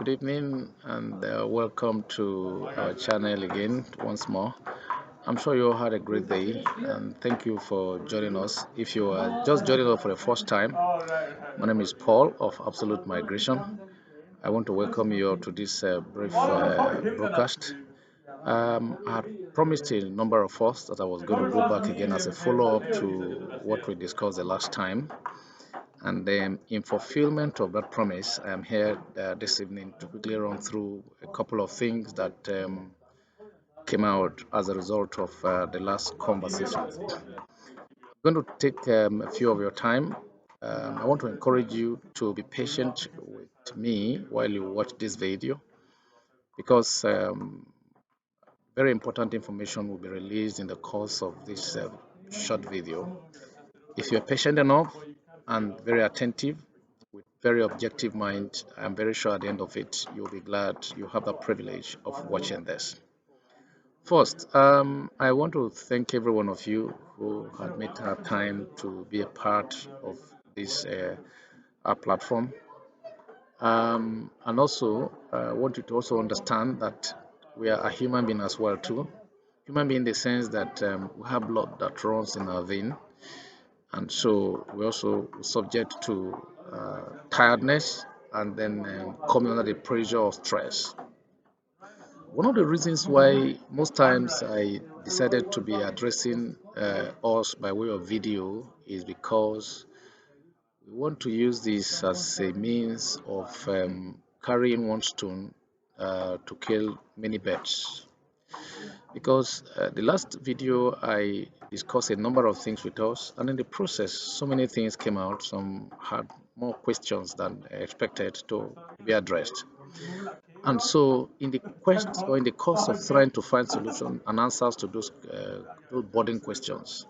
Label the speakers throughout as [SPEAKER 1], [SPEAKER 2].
[SPEAKER 1] Good evening and welcome to our channel again once more. I'm sure you all had a great day and thank you for joining us. If you are just joining us for the first time, my name is Paul of Absolute Migration. I want to welcome you all to this brief broadcast. I had promised a number of us that I was going to go back again as a follow up to what we discussed the last time. And then, in fulfillment of that promise, I am here this evening to quickly run through a couple of things that came out as a result of the last conversation. I'm going to take a few of your time. I want to encourage you to be patient with me while you watch this video because very important information will be released in the course of this short video. If you're patient enough and very attentive with very objective mind, I'm very sure at the end of it, you'll be glad you have the privilege of watching this. First, I want to thank every one of you who had made time to be a part of this our platform. And also, I want you to also understand that we are a human being as well too. Human being in the sense that we have blood that runs in our vein, and so we're also subject to tiredness and then coming under the pressure of stress. One of the reasons why most times I decided to be addressing us by way of video is because we want to use this as a means of carrying one stone to kill many birds. Because the last video I discussed a number of things with us, and in the process, so many things came out. Some had more questions than expected to be addressed. And so, in the quest or in the course of trying to find solutions and answers to those burning questions,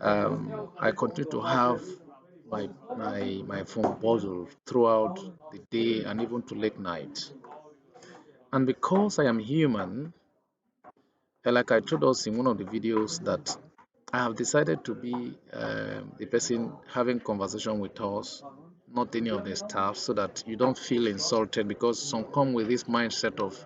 [SPEAKER 1] I continue to have my phone buzzed throughout the day and even to late night. And because I am human, like I told us in one of the videos, that I have decided to be the person having conversation with us, not any of the staff, so that you don't feel insulted because some come with this mindset of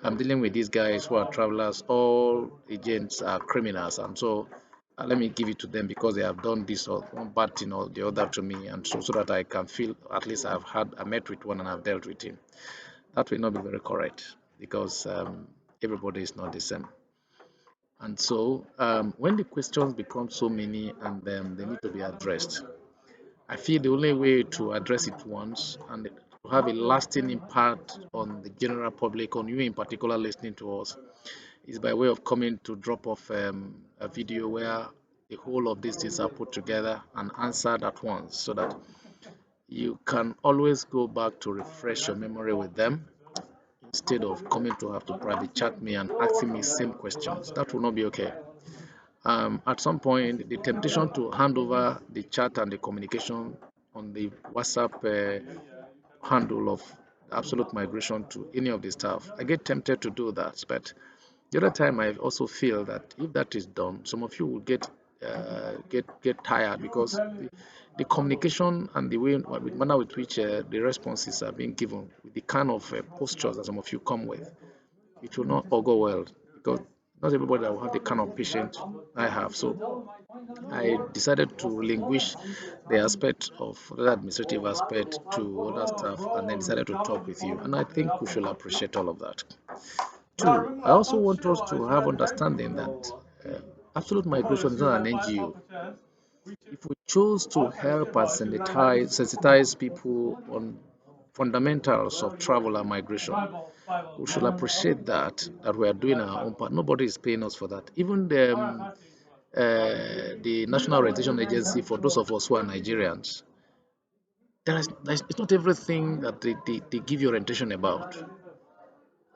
[SPEAKER 1] I'm dealing with these guys who are travelers, all agents are criminals, and so let me give it to them because they have done this or one bad thing or the other to me, and so that I can feel at least I met with one and I've dealt with him. That will not be very correct because everybody is not the same. And so, when the questions become so many and they need to be addressed, I feel the only way to address it once and to have a lasting impact on the general public, on you in particular listening to us, is by way of coming to drop off a video where the whole of these things are put together and answered at once so that you can always go back to refresh your memory with them instead of coming to have to private chat me and asking me same questions. That will not be okay. At some point, the temptation to hand over the chat and the communication on the WhatsApp handle of Absolute Migration to any of the staff, I get tempted to do that. But the other time, I also feel that if that is done, some of you will get tired because the communication and the way, with manner with which the responses are being given, with the kind of postures that some of you come with, it will not all go well because not everybody will have the kind of patience I have. So I decided to relinquish the aspect of the administrative aspect to other staff and then decided to talk with you. And I think we should appreciate all of that. Two, I also want us to have understanding that Absolute Migration is not an NGO. If we choose to help and sensitize people on fundamentals of travel and migration, we should appreciate that we are doing our own part. Nobody is paying us for that. Even the National Orientation Agency, for those of us who are Nigerians, it's not everything that they give you orientation about.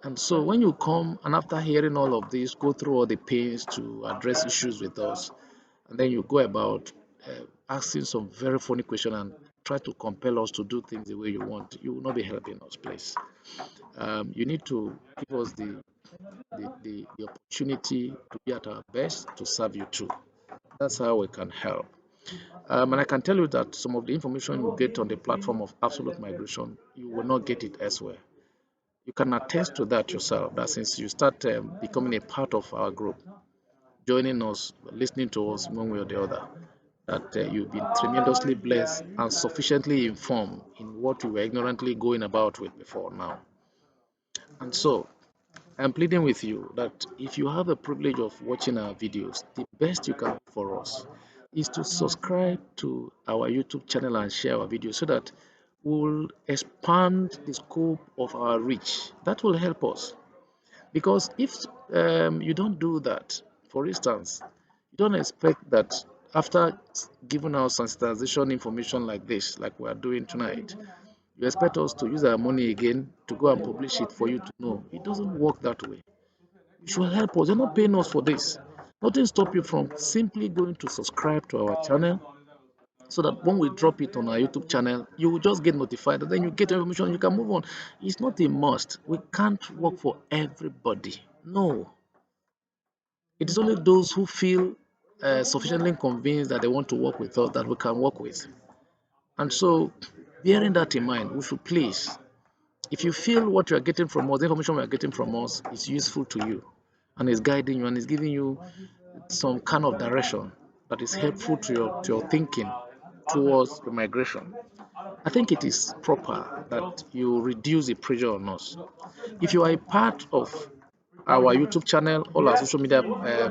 [SPEAKER 1] And so when you come and after hearing all of this, go through all the pains to address issues with us, and then you go about asking some very funny question and try to compel us to do things the way you want, you will not be helping us, please. You need to give us the opportunity to be at our best to serve you too. That's how we can help. And I can tell you that some of the information you get on the platform of Absolute Migration, you will not get it elsewhere. You can attest to that yourself, that since you start becoming a part of our group, joining us, listening to us one way or the other, that you've been tremendously blessed and sufficiently informed in what you were ignorantly going about with before now. And so, I'm pleading with you that if you have the privilege of watching our videos, the best you can do for us is to subscribe to our YouTube channel and share our videos so that we'll expand the scope of our reach. That will help us. Because if you don't do that, for instance, you don't expect that after giving out sensitization information like this, like we are doing tonight, you expect us to use our money again to go and publish it for you to know. It doesn't work that way. You should help us. You're not paying us for this. Nothing stop you from simply going to subscribe to our channel so that when we drop it on our YouTube channel, you will just get notified and then you get information, you can move on. It's not a must. We can't work for everybody. No. It is only those who feel sufficiently convinced that they want to work with us that we can work with. And so, bearing that in mind, we should please, if you feel what you are getting from us, the information we are getting from us is useful to you and is guiding you and is giving you some kind of direction that is helpful to your thinking towards the migration, I think it is proper that you reduce the pressure on us. If you are a part of our YouTube channel, all our social media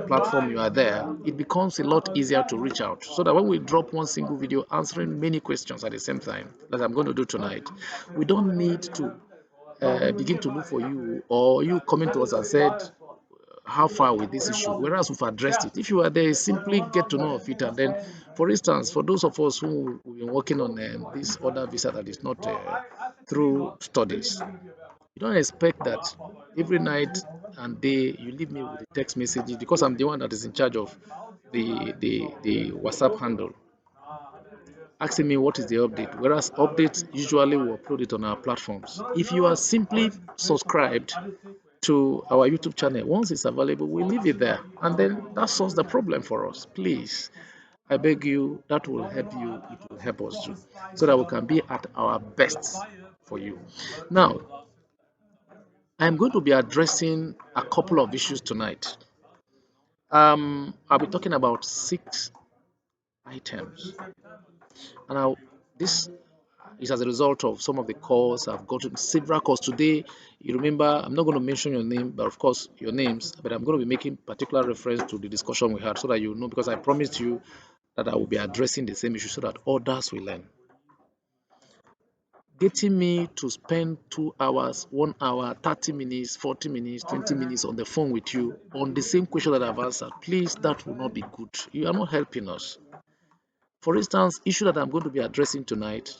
[SPEAKER 1] platform, you are there, it becomes a lot easier to reach out. So that when we drop one single video answering many questions at the same time, that I'm going to do tonight, we don't need to begin to look for you or you coming to us and said, how far with this issue, whereas we've addressed it. If you are there, simply get to know of it. And then, for instance, for those of us who have been working on this other visa that is not through studies, you don't expect that every night and day you leave me with the text messages because I'm the one that is in charge of the WhatsApp handle asking me what is the update, whereas updates usually we upload it on our platforms. If you are simply subscribed to our YouTube channel, once it's available, we leave it there, and then that solves the problem for us. Please, I beg you, that will help you, it will help us too, so that we can be at our best for you. Now, I'm going to be addressing a couple of issues tonight. I'll be talking about 6 items, and this is as a result of some of the calls I've gotten, several calls today. You remember, I'm not going to mention your name, but of course your names, but I'm going to be making particular reference to the discussion we had so that you know, because I promised you that I will be addressing the same issue so that others will learn. Getting me to spend 2 hours, 1 hour, 30 minutes, 40 minutes, 20 minutes on the phone with you on the same question that I've answered, please, that will not be good. You are not helping us. For instance, issue that I'm going to be addressing tonight,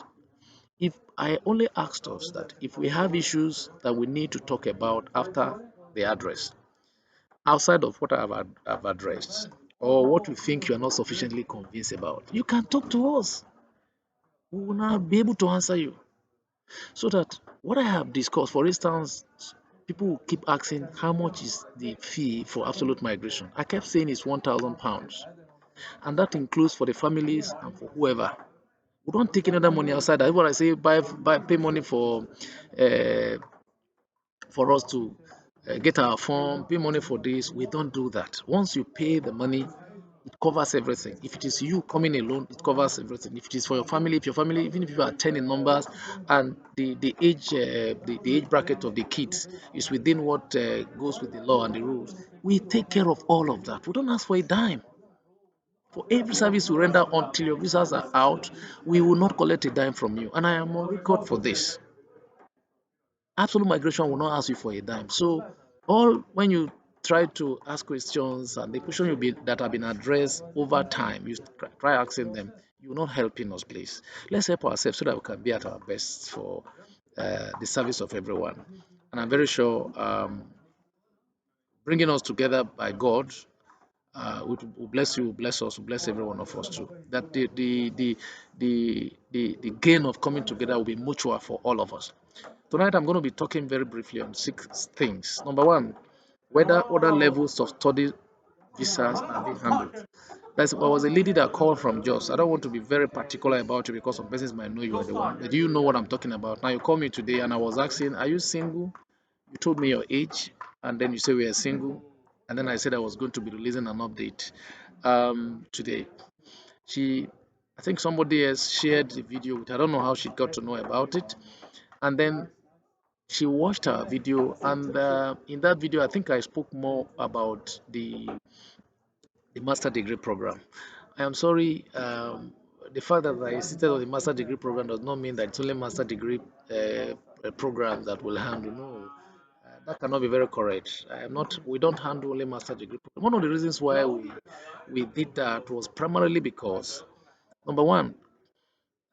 [SPEAKER 1] if I only asked us that if we have issues that we need to talk about after the address, outside of what I've addressed, or what you think you are not sufficiently convinced about, you can talk to us. We will now be able to answer you. So that what I have discussed, for instance, people will keep asking how much is the fee for absolute migration. I kept saying it's £1,000, and that includes for the families and for whoever. We don't take any other money outside. That's what I say. Pay money uh, for us to get our form, pay money for this. We don't do that. Once you pay the money, it covers everything. If it is you coming alone, it covers everything. If it is for your family, if your family, even if you are 10 in numbers, and the age the age bracket of the kids is within what goes with the law and the rules, we take care of all of that. We don't ask for a dime. For every service we render until your visas are out, we will not collect a dime from you. And I am on record for this. Absolute migration will not ask you for a dime. So all when you try to ask questions and the question will be that have been addressed over time, you try asking them, you're not helping us, please. Let's help ourselves so that we can be at our best for the service of everyone. And I'm very sure bringing us together by God will bless you, will bless us, will bless every one of us too. That the gain of coming together will be mutual for all of us. Tonight, I'm going to be talking very briefly on 6 things. Number one, whether other levels of study visas are being handled. There was a lady that called from Jos. I don't want to be very particular about you because some persons might know you are the one. But do you know what I'm talking about? Now you called me today and I was asking, are you single? You told me your age, and then you say we are single. And then I said I was going to be releasing an update today. She, I think somebody else shared the video with her. I don't know how she got to know about it. And then she watched her video, and in that video, I think I spoke more about the master degree program. I am sorry, the fact that I insisted on the master degree program does not mean that it's only master degree program that will handle. No, that cannot be very correct. I am not. We don't handle only master degree program. One of the reasons why we did that was primarily because number one,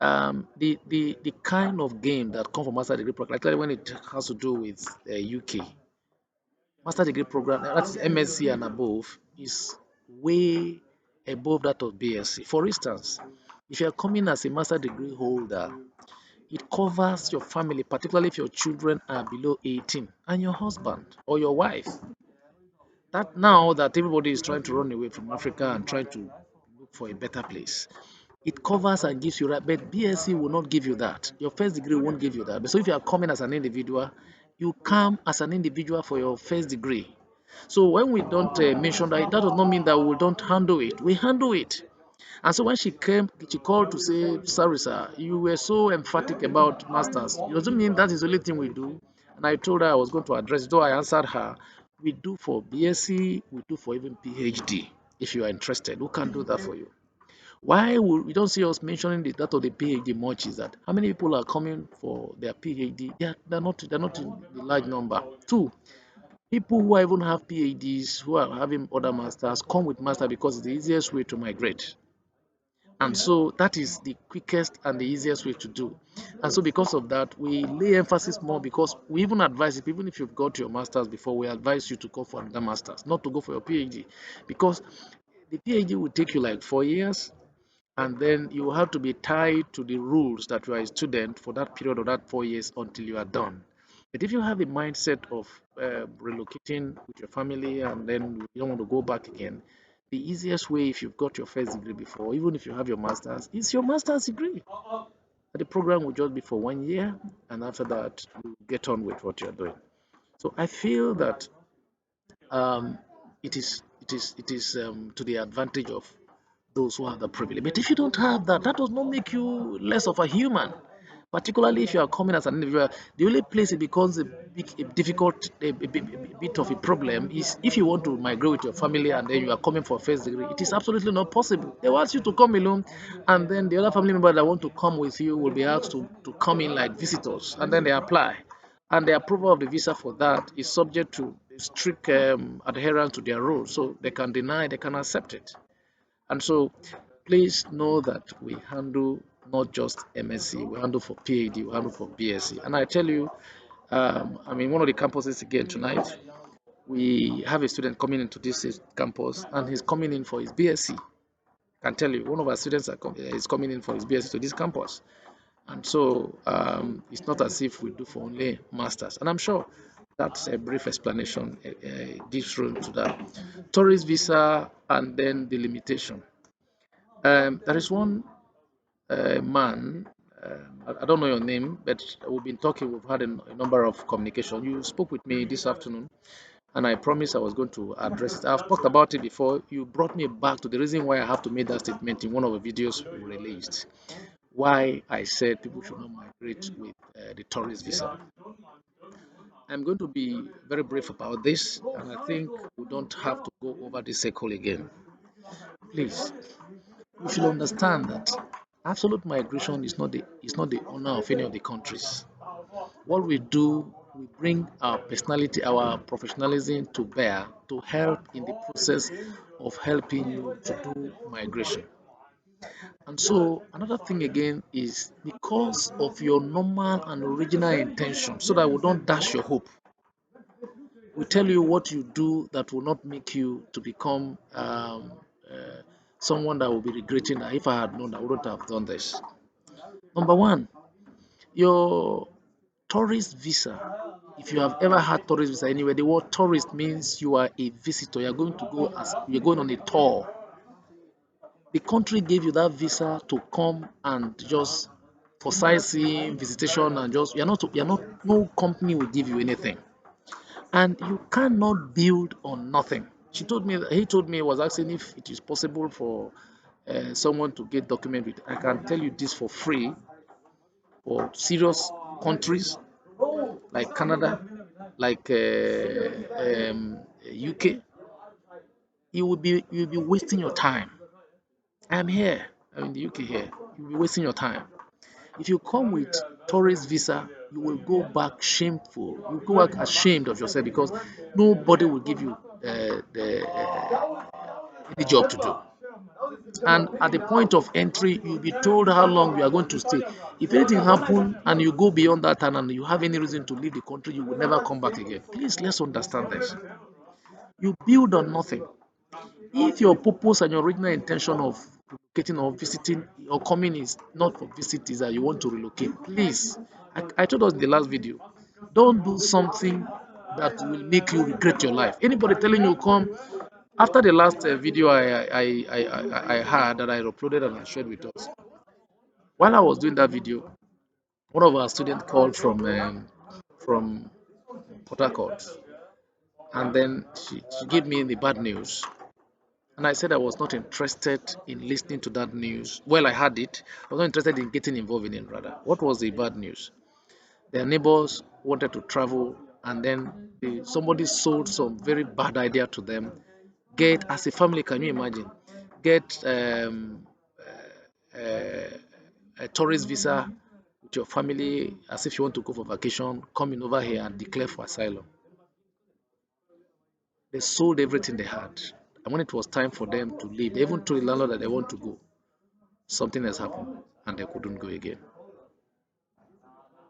[SPEAKER 1] the kind of game that come from master degree program, like when it has to do with UK master degree program, that's MSc and above, is way above that of BSc. For instance, if you are coming as a master degree holder, it covers your family, particularly if your children are below 18, and your husband or your wife. That now that everybody is trying to run away from Africa and trying to look for a better place, it covers and gives you right, but BSc will not give you that. Your first degree won't give you that. But so if you are coming as an individual, you come as an individual for your first degree. So when we don't mention that, that does not mean that we don't handle it. We handle it. And so when she came, she called to say, sorry, sir, you were so emphatic about masters. It doesn't mean that is the only thing we do. And I told her I was going to address it, though I answered her, we do for BSc, we do for even PhD. If you are interested, we can do that for you. Why we don't see us mentioning that of the PhD much is that how many people are coming for their PhD? They're not in the large number. Two, people who even have PhDs who are having other masters come with master because it's the easiest way to migrate. And so that is the quickest and the easiest way to do. And so because of that, we lay emphasis more because we even advise it, even if you've got your masters before, we advise you to go for another masters, not to go for your PhD. Because the PhD will take you like 4 years, and then you have to be tied to the rules that you are a student for that period of that 4 years until you are done. But if you have a mindset of relocating with your family and then you don't want to go back again, the easiest way, if you've got your first degree before, even if you have your master's, is your master's degree. The program will just be for 1 year, and after that, you get on with what you're doing. So I feel that um, it is to the advantage of those who have the privilege. But if you don't have that, that does not make you less of a human. Particularly if you are coming as an individual, the only place it becomes a difficult, a bit of a problem is if you want to migrate with your family and then you are coming for first degree. It is absolutely not possible. They want you to come alone, and then the other family member that want to come with you will be asked to come in like visitors, and then they apply. And the approval of the visa for that is subject to strict adherence to their rules. So they can deny, they can accept it. And so please know that we handle not just MSc, we handle for PhD, we handle for BSc. And I tell you, I'm in one of the campuses again tonight. We have a student coming into this campus and he's coming in for his BSc. I can tell you, one of our students is coming in for his BSc to this campus. And so it's not as if we do for only masters. And I'm sure that's a brief explanation gives room to that. Tourist visa and then the limitation. There is one man, I don't know your name, but we've been talking, we've had a number of communication. You spoke with me this afternoon, and I promised I was going to address it. I've talked about it before. You brought me back to the reason why I have to make that statement in one of the videos we released. Why I said people should not migrate with the tourist visa. I'm going to be very brief about this, and I think we don't have to go over this cycle again. Please, we should understand that absolute migration is not the honor of any of the countries. What we do, we bring our personality, our professionalism to bear to help in the process of helping you to do migration. And so another thing again is because of your normal and original intention, so that we don't dash your hope. We tell you what you do that will not make you to become someone that will be regretting that if I had known I wouldn't have done this. Number one, your tourist visa. If you have ever had tourist visa anywhere, the word tourist means you are a visitor. You're going to go as you're going on a tour. The country gave you that visa to come and just for sightseeing, visitation, and just you're not no company will give you anything, and you cannot build on nothing. He told me he was asking if it is possible for someone to get document with. I can tell you this for free for serious countries like Canada, like UK. You will be wasting your time. I'm here. I'm in the UK here. You'll be wasting your time. If you come with tourist visa, you will go back shameful. You go back ashamed of yourself because nobody will give you any job to do. And at the point of entry, you'll be told how long you are going to stay. If anything happens and you go beyond that time and you have any reason to leave the country, you will never come back again. Please, let's understand this. You build on nothing. If your purpose and your original intention of relocating or visiting or coming is not for visit, is that you want to relocate, please, I told us in the last video, don't do something that will make you regret your life. Anybody telling you come after the last video I had that I uploaded and I shared with us, while I was doing that video, one of our students called from Port Harcourt, and then she gave me the bad news. And I said I was not interested in listening to that news. Well, I had it. I was not interested in getting involved in it, rather. What was the bad news? Their neighbors wanted to travel, and then somebody sold some very bad idea to them. Get, as a family, can you imagine? Get uh, a tourist visa with your family as if you want to go for vacation, coming over here and declare for asylum. They sold everything they had. And when it was time for them to leave, they even told the landlord that they want to go. Something has happened and they couldn't go again.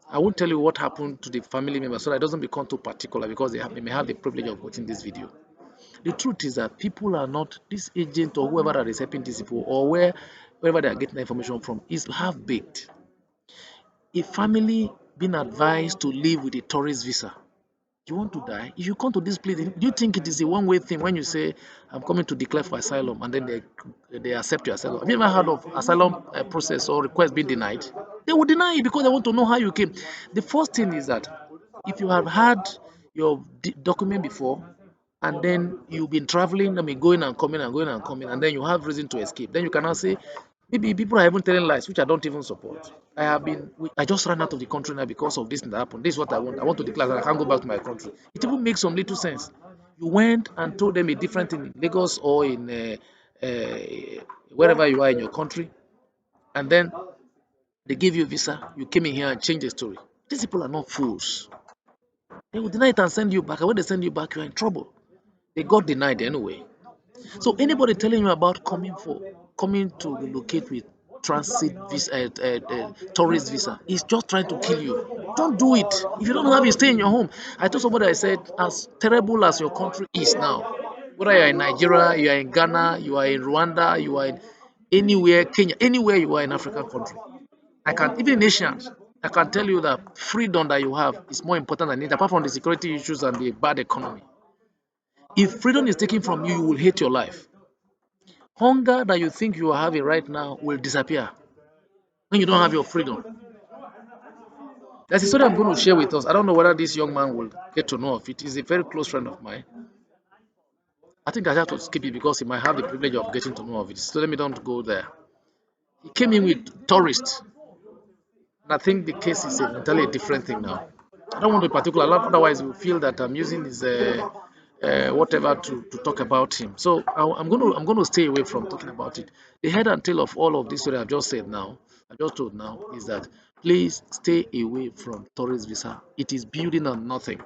[SPEAKER 1] I won't tell you what happened to the family members so that it doesn't become too particular because they may have the privilege of watching this video. The truth is that people are not, this agent or whoever that is helping these people or wherever they are getting the information from is half baked. A family being advised to live with a tourist visa, you want to die? If you come to this place, do you think it is a one-way thing when you say, I'm coming to declare for asylum, and then they accept your asylum? Have you ever heard of asylum process or request being denied? They will deny it because they want to know how you came. The first thing is that if you have had your document before, and then you've been traveling, I mean, going and coming and going and coming, and then you have reason to escape, then you cannot say, maybe people are even telling lies, which I don't even support. I just ran out of the country now because of this thing that happened. This is what I want. I want to declare that I can't go back to my country. It even makes some little sense. You went and told them a different thing in Lagos or in uh, wherever you are in your country, and then they give you a visa. You came in here and changed the story. These people are not fools. They will deny it and send you back. And when they send you back, you're in trouble. They got denied anyway. So anybody telling you about coming to relocate with transit visa, tourist visa, is just trying to kill you. Don't do it. If you don't have it, stay in your home. I told somebody, I said, as terrible as your country is now, whether you are in Nigeria, you are in Ghana, you are in Rwanda, you are in anywhere, Kenya, anywhere you are in African country, even in Asians, I can tell you that freedom that you have is more important than it, apart from the security issues and the bad economy. If freedom is taken from you, you will hate your life. Hunger that you think you are having right now will disappear when you don't have your freedom. There's a story I'm going to share with us. I don't know whether this young man will get to know of it. He's a very close friend of mine. I think I have to skip it because he might have the privilege of getting to know of it. So let me don't go there. He came in with tourists. And I think the case is entirely a different thing now. I don't want to be particular, otherwise we feel that I'm using his whatever to talk about him. So I'm going to stay away from talking about it. The head and tail of all of this story I've just said now, I just told now, is that please stay away from tourist visa. It is building on nothing.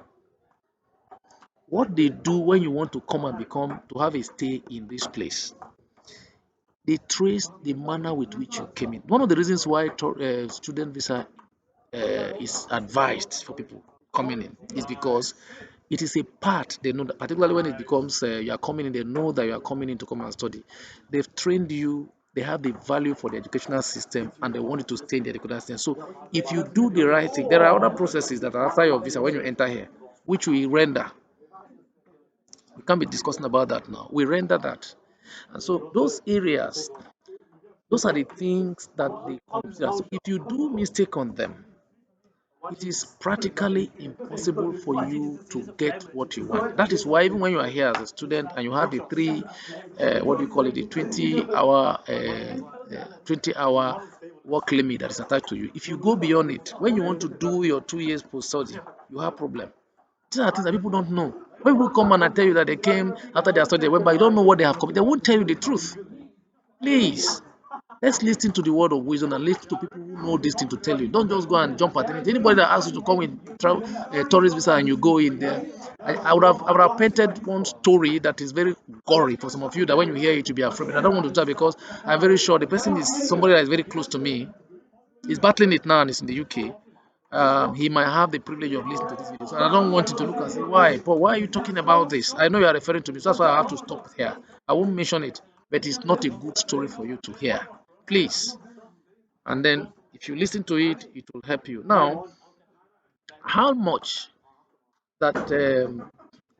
[SPEAKER 1] What they do when you want to come and become to have a stay in this place, they trace the manner with which you came in. One of the reasons why student visa is advised for people coming in is because it is a part they know that, particularly when it becomes you are coming in, they know that you are coming in to come and study. They've trained you, they have the value for the educational system, and they want you to stay in the educational system. So if you do the right thing, there are other processes that are after your visa when you enter here, which we render. We can't be discussing about that now. We render that. And so those areas, Those are the things that they consider. So if you do mistake on them, it is practically impossible for you to get what you want. That is why even when you are here as a student and you have the what do you call it, the 20-hour work limit that is attached to you. If you go beyond it, when you want to do your 2 years post study, you have problem. These are things that people don't know. When people come and I tell you that they came after their study, but you don't know what they have committed, they won't tell you the truth. Please, let's listen to the word of wisdom and listen to people who know this thing to tell you. Don't just go and jump at anything. Anybody that asks you to come with tourist visa and you go in there, I would have painted one story that is very gory for some of you that when you hear it, you'll be afraid. But I don't want to do that because I'm very sure the person is somebody that is very close to me. He's battling it now and he's in the UK. He might have the privilege of listening to this video. So I don't want him to look and say, why? But why are you talking about this? I know you are referring to me, so that's why I have to stop here. I won't mention it, but it's not a good story for you to hear. Please. And then if you listen to it, it will help you. Now, how much that a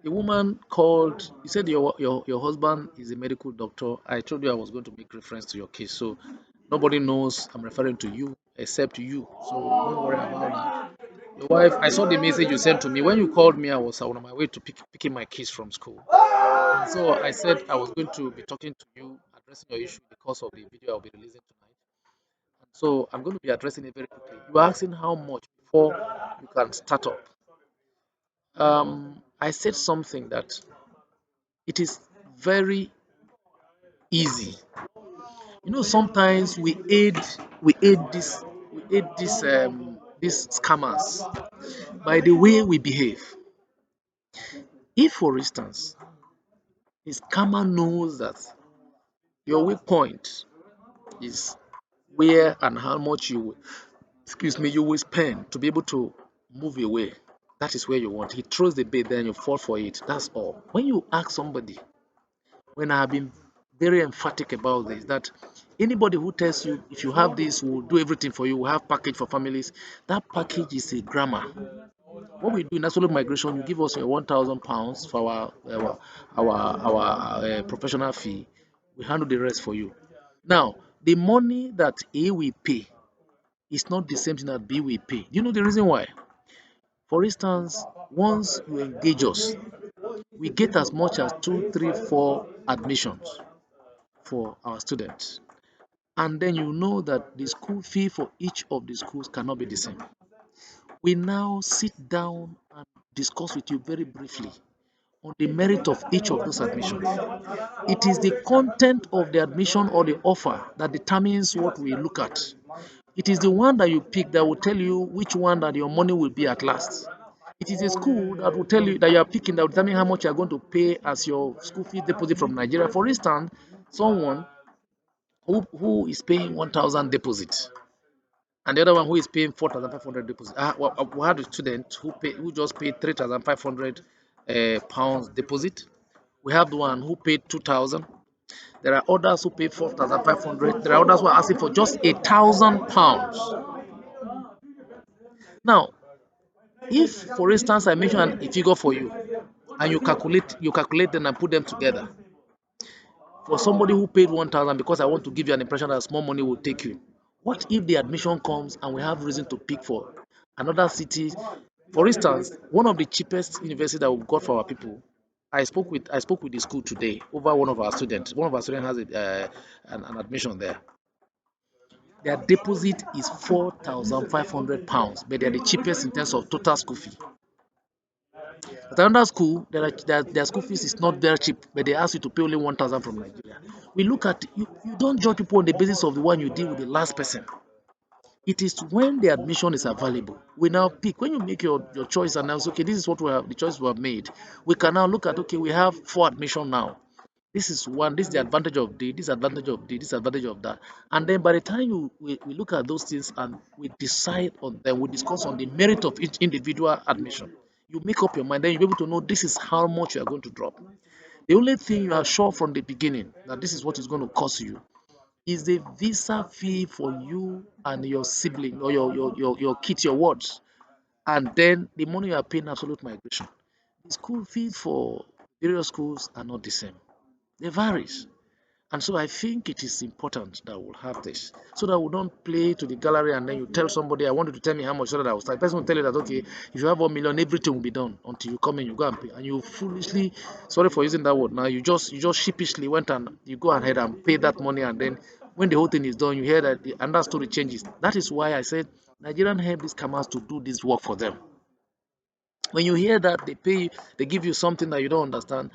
[SPEAKER 1] woman called, you said your husband is a medical doctor. I told you I was going to make reference to your case. So nobody knows I'm referring to you except you. So don't worry about that. Your wife, I saw the message you sent to me. When you called me, I was on my way to picking my kids from school. And so I said I was going to be talking to you, addressing your issue because of the video I'll be releasing tonight. And so I'm going to be addressing it very quickly. You are asking how much before you can start up. I said something that it is very easy. You know, sometimes we aid these scammers by the way we behave. If, for instance, the scammer knows that your weak point is where and how much you will spend to be able to move away. That is where you want. He throws the bait, then you fall for it. That's all. When you ask somebody, when I have been very emphatic about this, that anybody who tells you if you have this, we'll do everything for you, we'll have package for families, that package is a grammar. What we do in absolute migration, you give us your £1,000 for our professional fee. We handle the rest for you. Now, the money that A will pay is not the same thing that B will pay. Do you know the reason why? For instance, once you engage us, we get as much as 2, 3, 4 admissions for our students. And then you know that the school fee for each of the schools cannot be the same. We now sit down and discuss with you very briefly on the merit of each of those admissions. It is the content of the admission or the offer that determines what we look at. It is the one that you pick that will tell you which one that your money will be at last. It is a school that will tell you that you are picking that will determine how much you are going to pay as your school fee deposit from Nigeria. For instance, someone who is paying 1,000 deposit and the other one who is paying 4,500 deposit. We had a student who just paid 3,500 pounds deposit. We have the one who paid 2,000. There are others who paid 4,500. There are others who are asking for just £1,000. Now, if for instance I mention a figure for you and you calculate them and put them together, for somebody who paid 1,000, because I want to give you an impression that small money will take you. What if the admission comes and we have reason to pick for another city? For instance, one of the cheapest universities that we've got for our people, I spoke with the school today over one of our students. One of our students has an admission there. Their deposit is £4,500, but they're the cheapest in terms of total school fee. At another school, their school fees is not very cheap, but they ask you to pay only 1,000 from Nigeria. We look at you. You don't judge people on the basis of the one you deal with the last person. It is when the admission is available. We now pick. When you make your choice and now say, okay, this is what we have, the choice we have made. We can now look at, okay, we have 4 admission now. This is one, this is the advantage of the, this advantage of the, this advantage of that. And then by the time we look at those things and we decide on them, we discuss on the merit of each individual admission. You make up your mind, then you'll be able to know this is how much you are going to drop. The only thing you are sure from the beginning that this is what is going to cost you is the visa fee for you and your sibling or your kids, your wards, and then the money you are paying absolute migration. The school fees for various schools are not the same. They varies. And so I think it is important that we'll have this so that we don't play to the gallery and then you tell somebody, I want you to tell me how much so that I will start. The person will tell you that, okay, if you have 1 million, everything will be done until you come in, you go and pay. And you foolishly, sorry for using that word now, you just sheepishly went and you go ahead and pay that money. And then when the whole thing is done, you hear that another story changes. That is why I said Nigerian help these cameras to do this work for them. When you hear that they pay, they give you something that you don't understand,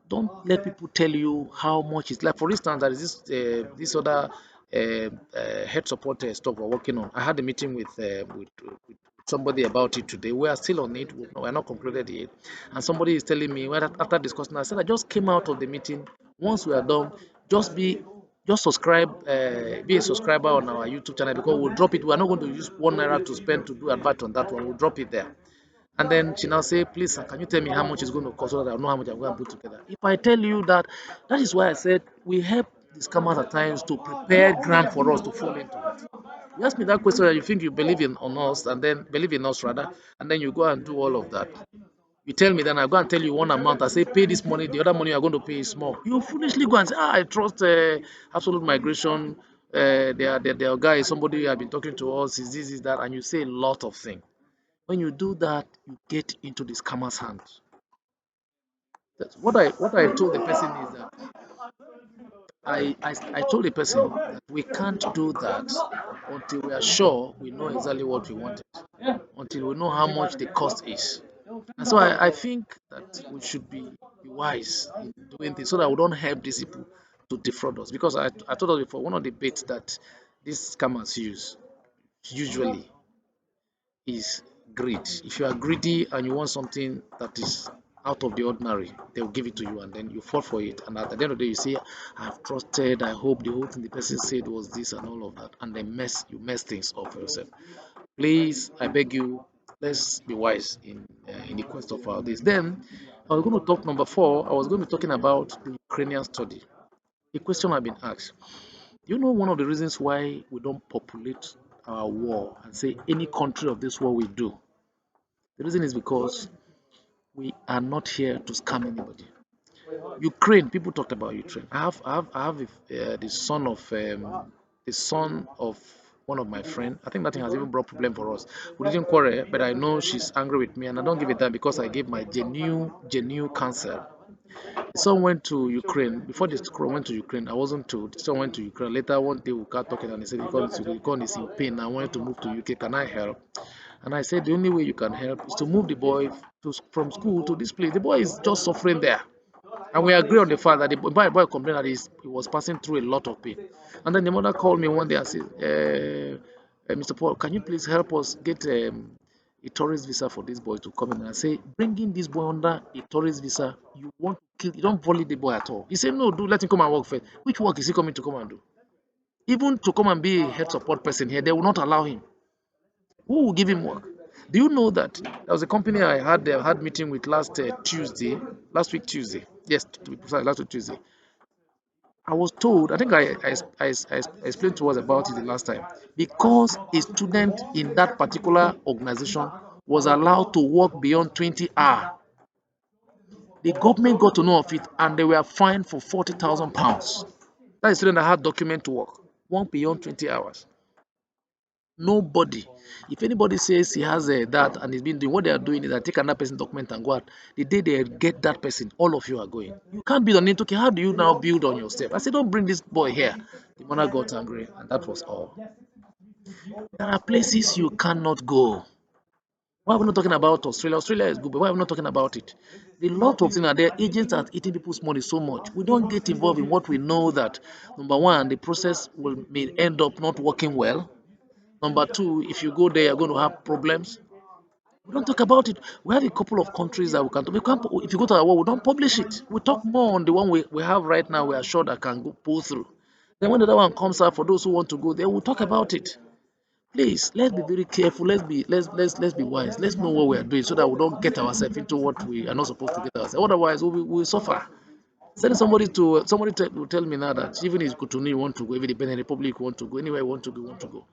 [SPEAKER 1] don't let people tell you how much it's like. For instance, there is this other head support stuff we're working on. I had a meeting with somebody about it today. We are still on it. We are not concluded yet. And somebody is telling me after discussing, I said I just came out of the meeting. Once we are done, just be just subscribe, be a subscriber on our YouTube channel because we'll drop it. We are not going to use 1 naira to spend to do advert on that one. We'll drop it there. And then she now say, please, sir, can you tell me how much it's going to cost so that I know how much I'm going to put together? If I tell you that, that is why I said we help the scammers at times to prepare ground for us to fall into it. You ask me that question that you think you believe in on us and then believe in us rather, and then you go and do all of that. You tell me, then I go and tell you one amount. I say, pay this money, the other money you are going to pay is small. You foolishly go and say, I trust Absolute Migration. Their guy is somebody who have been talking to us, is this, is that, and you say a lot of things. When you do that, you get into the scammer's hands. That's what I told the person is that I told the person that we can't do that until we are sure we know exactly what we wanted, until we know how much the cost is. And so I think that we should be wise in doing this so that we don't help these people to defraud us. Because I told us before, one of the baits that these scammers use usually is greed. If you are greedy and you want something that is out of the ordinary, they'll give it to you and then you fall for it. And at the end of the day, you say, I've trusted, I hope the whole thing the person said was this and all of that. And then you mess things up for yourself. Please, I beg you, let's be wise in the quest of all this. Then I was going to talk number 4. I was going to be talking about the Ukrainian study. The question I've been asked. You know one of the reasons why we don't populate our war and say any country of this war we do? The reason is because we are not here to scam anybody. Ukraine, people talked about Ukraine. I have the son of one of my friends. I think that thing has even brought problem for us. We didn't quarrel, but I know she's angry with me, and I don't give it that because I gave my genuine counsel. The son went to Ukraine. Before the son went to Ukraine, I wasn't told. The son went to Ukraine. Later, one day we got talking and he said, Econ is in pain. I wanted to move to UK. Can I help? And I said, the only way you can help is to move the boy from school to this place. The boy is just suffering there. And we agree on the fact that the boy complained that he was passing through a lot of pain. And then the mother called me one day and said, Mr. Paul, can you please help us get a tourist visa for this boy to come in? And I say, bringing this boy under a tourist visa, you want to kill, you don't bully the boy at all. He said, no, let him come and work first. Which work is he coming to come and do? Even to come and be a head support person here, they will not allow him. Who will give him work? Do you know that there was a company I had meeting with last week Tuesday. Yes, to be precise, last week Tuesday. I was told, I think I explained to us about it the last time, because a student in that particular organization was allowed to work beyond 20 hours. The government got to know of it and they were fined for £40,000. That is a student that had document to work beyond 20 hours. Nobody. If anybody says he has that and he's been doing what they are doing is that take another person document and go out. The day they get that person, all of you are going. You can't build on it. Okay, how do you now build on yourself? I said, don't bring this boy here. The mother got angry, and that was all. There are places you cannot go. Why are we not talking about Australia? Australia is good, but why are we not talking about it? A lot of things are there. Agents are eating people's money so much. We don't get involved in what we know that, number one, the process may end up not working well. Number two, if you go there, you're going to have problems. We don't talk about it. We have a couple of countries that we can. If you go to our war, we don't publish it. We talk more on the one we have right now. We are sure that can go pull through. Then when the other one comes out for those who want to go there, we'll talk about it. Please, let's be very careful. Let's be wise. Let's know what we are doing so that we don't get ourselves into what we are not supposed to get ourselves. Otherwise, we'll suffer. Send somebody will tell me now that even if Cotonou you want to go, even the Benin Republic want to go, anywhere you want to go,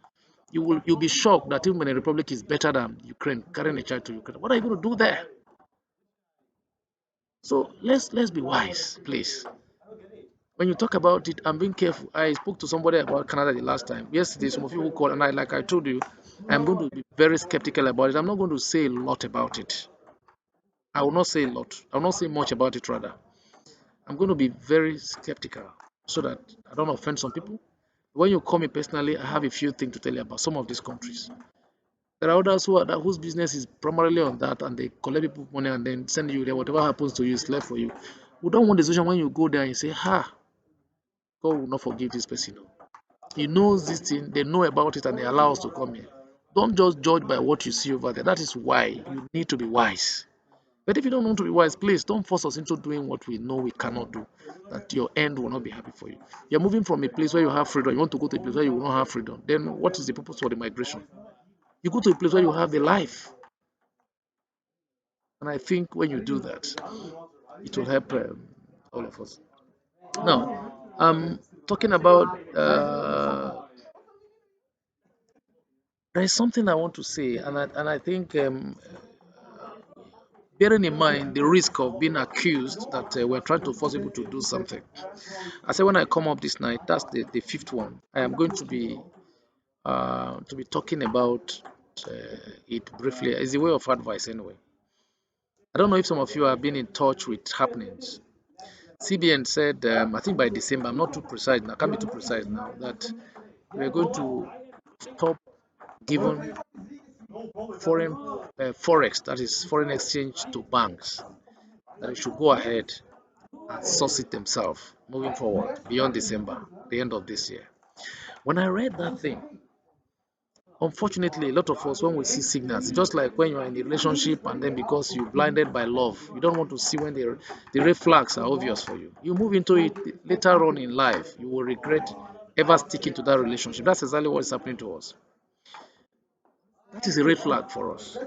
[SPEAKER 1] you'll be shocked that even Benin Republic is better than Ukraine, carrying a child to Ukraine. What are you going to do there? So let's be wise, please. when you talk about it, I'm being careful. I spoke to somebody about Canada the last time. Yesterday, some of you who called, and like I told you, I'm going to be very skeptical about it. I'm not going to say a lot about it. I will not say a lot. I will not say much about it, rather. I'm going to be very skeptical so that I don't offend some people. When you call me personally, I have a few things to tell you about some of these countries. There are others whose business is primarily on that, and they collect people money and then send you there. Whatever happens to you is left for you. We don't want the situation when you go there and you say, "Ha, God will not forgive this person." He knows this thing, they know about it, and they allow us to come here. Don't just judge by what you see over there. That is why you need to be wise. But if you don't want to be wise, please don't force us into doing what we know we cannot do. That your end will not be happy for you. You're moving from a place where you have freedom, you want to go to a place where you will not have freedom. Then what is the purpose for the migration? You go to a place where you have the life. And I think when you do that, it will help all of us. Now, talking about there is something I want to say, and I think bearing in mind the risk of being accused that we're trying to force people to do something. I said when I come up this night, that's the fifth one. I am going to be talking about it briefly. It's a way of advice anyway. I don't know if some of you have been in touch with happenings. CBN said, I think by December, I'm not too precise now, I can't be too precise now, that we're going to stop giving foreign forex, that is foreign exchange, to banks. That they should go ahead and source it themselves moving forward beyond December, the end of this year. When I read that thing, unfortunately, a lot of us, when we see signals, just like when you're in a relationship and then because you're blinded by love, you don't want to see when the red flags are obvious for you. You move into it later on in life, you will regret ever sticking to that relationship. That's exactly what is happening to us. That is a red flag for us.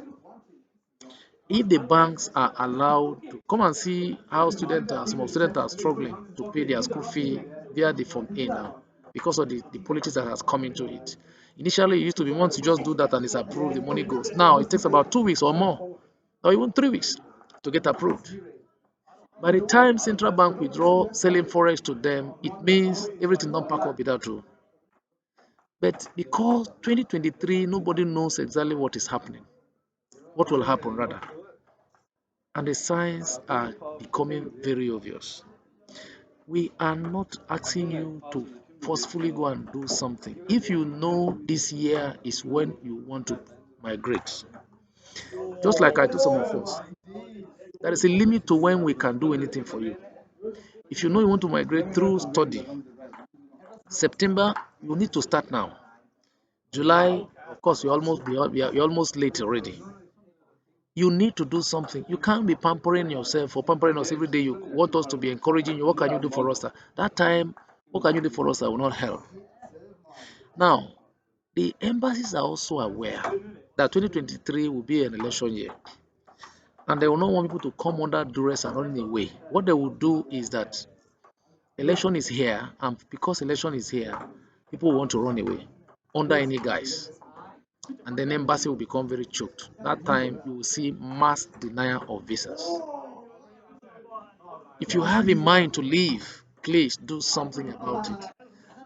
[SPEAKER 1] If the banks are allowed to come and see how some of students are struggling to pay their school fee via the Form A now because of the politics that has come into it. Initially, it used to be once you just do that and it's approved, the money goes. Now it takes about 2 weeks or more, or even 3 weeks to get approved. By the time central bank withdraw selling forex to them, it means everything don't pack up without you. But because 2023, nobody knows exactly what is happening, what will happen rather, and the signs are becoming very obvious. We are not asking you to forcefully go and do something. If you know this year is when you want to migrate, just like I told some of us, there is a limit to when we can do anything for you. If you know you want to migrate through study, September, you need to start now. July, of course, you're almost late already. You need to do something. You can't be pampering yourself or pampering us every day. You want us to be encouraging you. What can you do for us? That time, what can you do for us that will not help? Now, the embassies are also aware that 2023 will be an election year, and they will not want people to come under duress and run away. What they will do is that election is here, and because election is here, people want to run away under any guise, and then embassy will become very choked. That time, you will see mass denial of visas. If you have in mind to leave, please do something about it.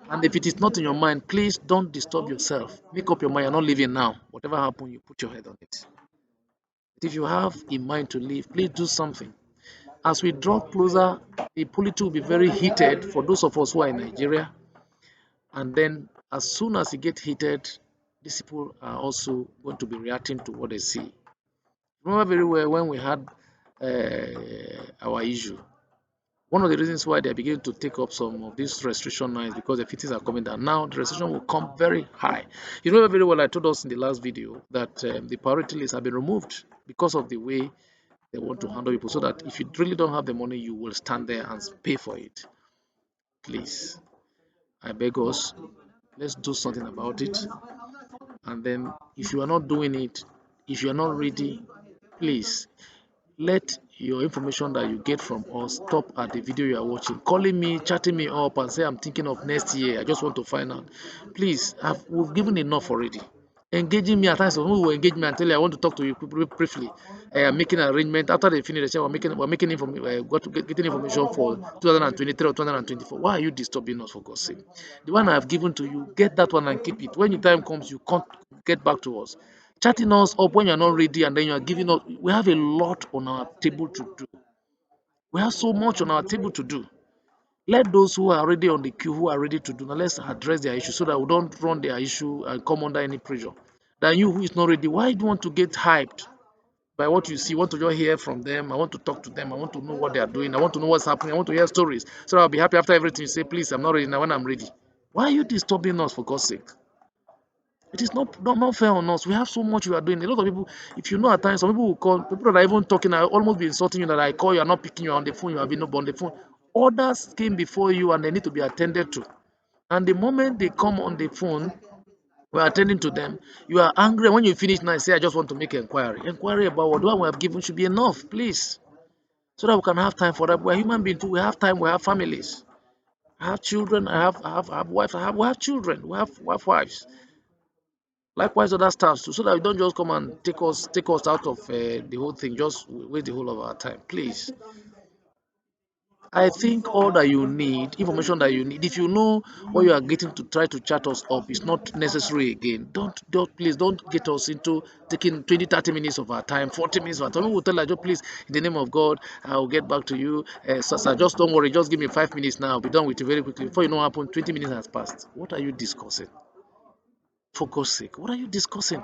[SPEAKER 1] And if it is not in your mind, please don't disturb yourself. Make up your mind, you're not leaving now. Whatever happens, you put your head on it. But if you have in mind to leave, please do something. As we draw closer, the politics will be very heated for those of us who are in Nigeria. And then as soon as it gets heated, these people are also going to be reacting to what they see. Remember very well when we had our issue. One of the reasons why they are beginning to take up some of these restriction now is because the FTs are coming down. Now the restriction will come very high. You remember very well I told us in the last video that the priority list have been removed because of the way they want to handle people, so that if you really don't have the money, you will stand there and pay for it. Please, I beg us, let's do something about it. And then if you are not doing it, if you are not ready, please let your information that you get from us stop at the video you are watching. Calling me, chatting me up and say I'm thinking of next year, I just want to find out. Please, we've given enough already. engaging me at times. Some people will engage me and tell you, I want to talk to you briefly. Making an arrangement. After they finish, they say, we're making getting information for 2023 or 2024. Why are you disturbing us, for God's sake? The one I've given to you, get that one and keep it. When the time comes, you can't get back to us. Chatting us up when you're not ready, and then you are giving us. We have a lot on our table to do. We have so much on our table to do. Let those who are already on the queue, who are ready to do, now let's address their issue so that we don't run their issue and come under any pressure. Than you who is not ready, why do you want to get hyped by what you see? I want to just hear from them. I want to talk to them. I want to know what they are doing. I want to know what's happening. I want to hear stories. So I'll be happy after everything you say, please, I'm not ready now when I'm ready. Why are you disturbing us, for God's sake? It is not fair on us. We have so much we are doing. A lot of people, if you know at times, some people will call, people that are even talking, I almost be insulting you that I call, you are not picking, you are on the phone, you have been on the phone. Others came before you and they need to be attended to. And the moment they come on the phone, we're attending to them. You are angry. When you finish now, say, I just want to make inquiry. Inquiry about what the one we have given should be enough, please. So that we can have time for that. We're human beings too. We have time, we have families. I have children, I have wife, we have children, we have wives. Likewise other staffs too. So that we don't just come and take us out of the whole thing, just waste the whole of our time. Please. I think all that you need, information that you need, if you know what you are getting to try to chat us up, is not necessary again. Please don't get us into taking 20, 30 minutes of our time, 40 minutes of our time. We will tell you, please, in the name of God, I'll get back to you. Sir, just don't worry, just give me 5 minutes now. I'll be done with you very quickly. Before you know what happened, 20 minutes has passed. What are you discussing? For God's sake, what are you discussing?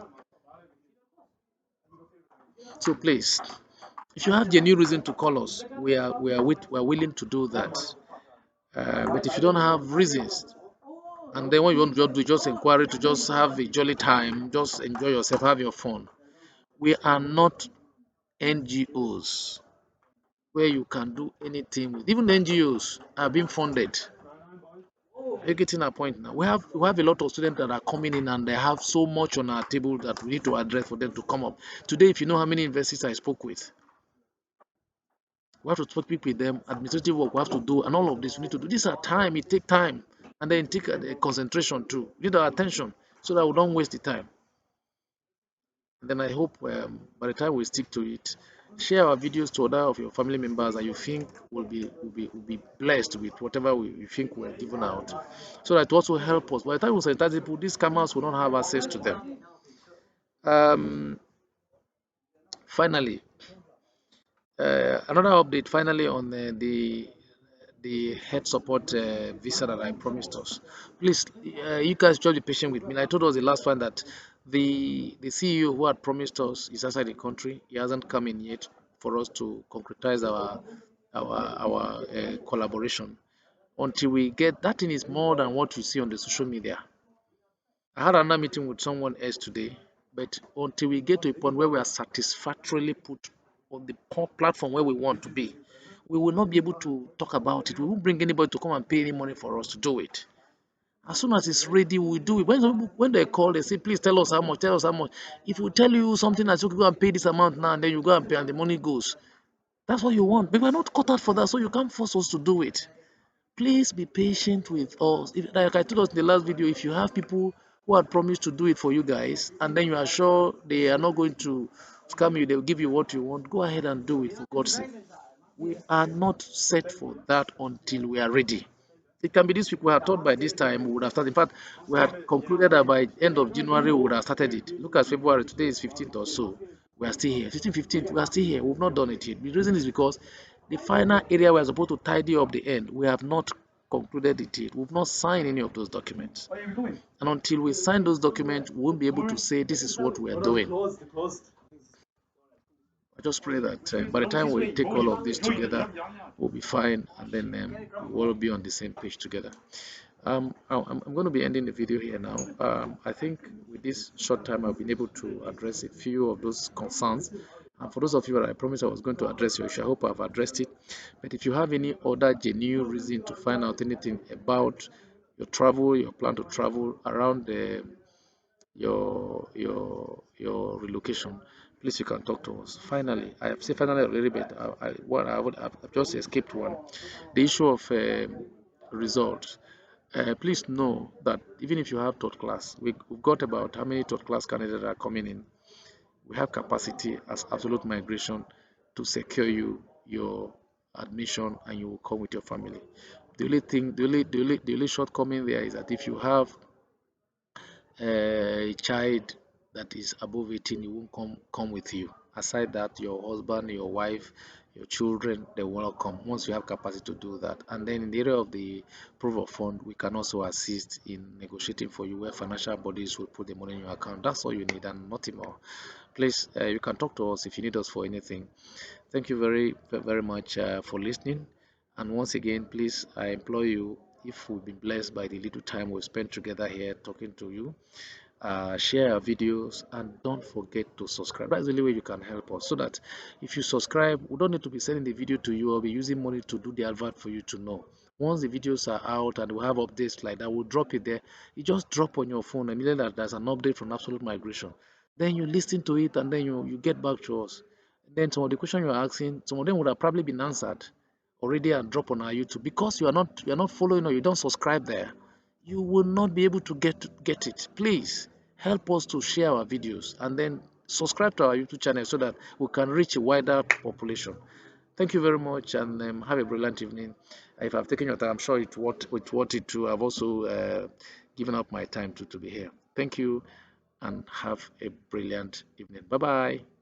[SPEAKER 1] So please, if you have genuine reason to call us, we are willing to do that. But if you don't have reasons, and then what you want to just do, just inquiry to just have a jolly time, just enjoy yourself, have your fun. We are not NGOs where you can do anything with. Even NGOs are being funded. Are you getting a point now? We have a lot of students that are coming in and they have so much on our table that we need to address for them to come up. Today, if you know how many universities I spoke with, we have to speak with them, administrative work we have to do, and all of this we need to do. These are time, it take time, and then take concentration too. We need our attention so that we don't waste the time. And then I hope by the time we stick to it, share our videos to other of your family members that you think will be blessed with whatever we think we're given out, so that it also help us. By the time we sanitize people, these scammers will not have access to them. Um, Finally, another update. Finally, on the head support visa that I promised us. Please, you guys just be patient with me. I told us the last one that the CEO who had promised us is outside the country. He hasn't come in yet for us to concretize our collaboration. Until we get that thing is more than what you see on the social media. I had another meeting with someone else today, but until we get to a point where we are satisfactorily put on the platform where we want to be, we will not be able to talk about it. We won't bring anybody to come and pay any money for us to do it. As soon as it's ready, we do it. When they call, they say, please tell us how much, tell us how much. If we tell you something that you can go and pay this amount now, and then you go and pay and the money goes. That's what you want. But we're not cut out for that, so you can't force us to do it. Please be patient with us. Like I told us in the last video, if you have people who had promised to do it for you guys, and then you are sure they are not going to scam you, they will give you what you want, go ahead and do it, for God's sake. We are not set for that until we are ready. It can be this week. We had thought by this time we would have started. In fact, we had concluded that by end of January we would have started it. Look at February. Today is 15th or so. We are still here. 15th, 15th. We are still here. We've not done it yet. The reason is because the final area we are supposed to tidy up the end, we have not concluded it yet. We've not signed any of those documents. And until we sign those documents, we won't be able to say this is what we are doing. I just pray that by the time we take all of this together, we'll be fine, and then we'll all be on the same page together. I'm going to be ending the video here now. I think with this short time, I've been able to address a few of those concerns. And for those of you that I promised I was going to address your issue, I hope I've addressed it. But if you have any other genuine reason to find out anything about your travel, your plan to travel around your relocation, please you can talk to us. Finally, I have said finally a little bit. I've just escaped one. The issue of results. Please know that even if you have third class, we've got about how many third class candidates are coming in. We have capacity as Absolute Migration to secure you your admission, and you will come with your family. The only thing, the only shortcoming there is that if you have a child that is above 18, it won't come with you. Aside that, your husband, your wife, your children, they will not come once you have capacity to do that. And then in the area of the proof of fund, we can also assist in negotiating for you where financial bodies will put the money in your account. That's all you need and nothing more. Please, you can talk to us if you need us for anything. Thank you very much for listening. And once again, please, I implore you, if we've been blessed by the little time we've spent together here talking to you, share our videos, and don't forget to subscribe. That's the only way you can help us, so that if you subscribe, we don't need to be sending the video to you or be using money to do the advert for you to know. Once the videos are out and we have updates like that, we'll drop it there. You just drop on your phone immediately that there's an update from Absolute Migration. Then you listen to it, and then you get back to us. Then some of the questions you're asking, some of them would have probably been answered already and drop on our YouTube. Because you are not following or you don't subscribe there, you will not be able to get it. Please help us to share our videos and then subscribe to our YouTube channel so that we can reach a wider population. Thank you very much, and have a brilliant evening. If I've taken your time, I'm sure it it too. I've also given up my time to be here. Thank you, and have a brilliant evening. Bye bye.